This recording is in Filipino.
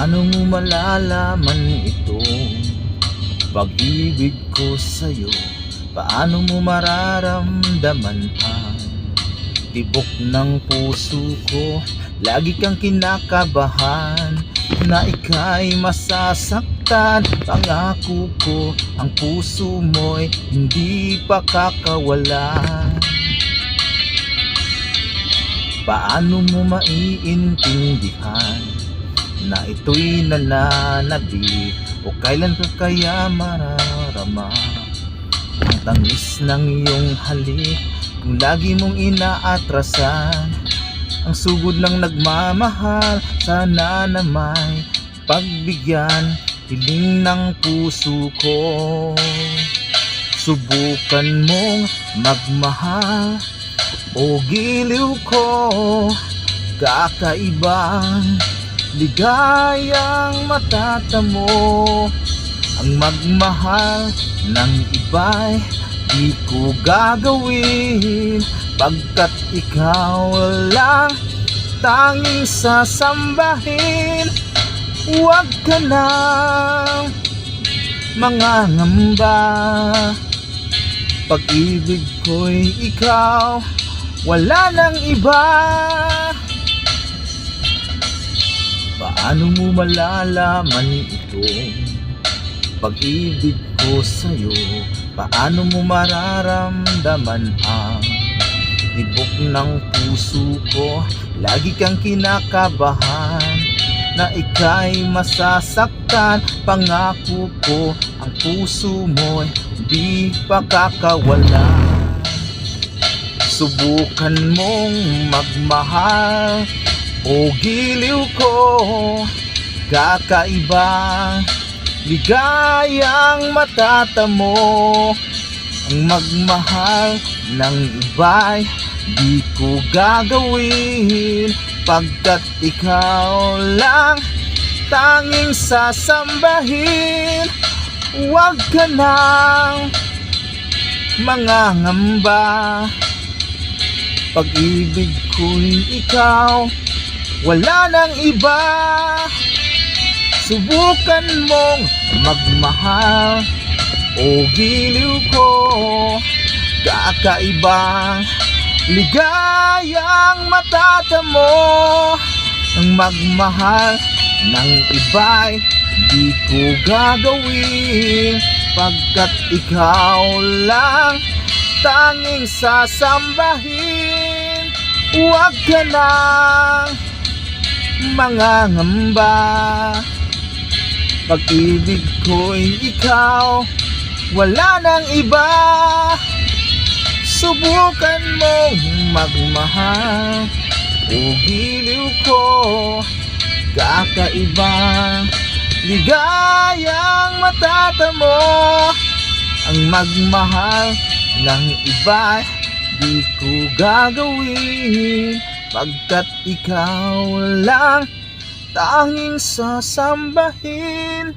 Paano mo malalaman ito? Pag-ibig ko sa'yo. Paano mo mararamdaman ang tibok ng puso ko? Lagi kang kinakabahan na ika'y masasaktan. Pangako ko, ang puso mo'y hindi pa kakawalan. Paano mo maiintindihan na ito'y nananabik? O kailan ka kaya mararama ang tamis ng iyong halik? Kung lagi mong inaatrasan ang sugod ng nagmamahal, sana na may pagbigyan hiling ng puso ko. Subukan mong magmahal o giliw ko, kakaibang ligayang matatamo. Ang magmahal ng iba'y di ko gagawin, pagkat ikaw lang tanging sasambahin. Huwag ka nang mangangamba, pag-ibig ko'y ikaw, wala nang iba. Paano mo malalaman ito? Pag-ibig ko sa'yo. Paano mo mararamdaman ang tibok ng puso ko? Lagi kang kinakabahan na ika'y masasaktan. Pangako ko, ang puso mo'y di pa kakawalan. Subukan mong magmahal o giliw ko, kakaibang ligayang matatamo. Ang magmahal ng iba'y di ko gagawin, pagkat ikaw lang tanging sasambahin. Huwag ka nang mangangamba, pag-ibig ko'y ikaw, wala nang iba. Subukan mong magmahal o giliw ko, kakaibang ligayang matatamo. Ang magmahal ng iba'y di ko gagawin, pagkat ikaw lang tanging sasambahin. Huwag ka nang mangangamba, pag-ibig ko'y ikaw, wala nang iba. Subukan mong magmahal o giliw ko, kakaibang ligayang matatamo. Ang magmahal ng iba di ko gagawin, pagkat ikaw lang tanging sasambahin.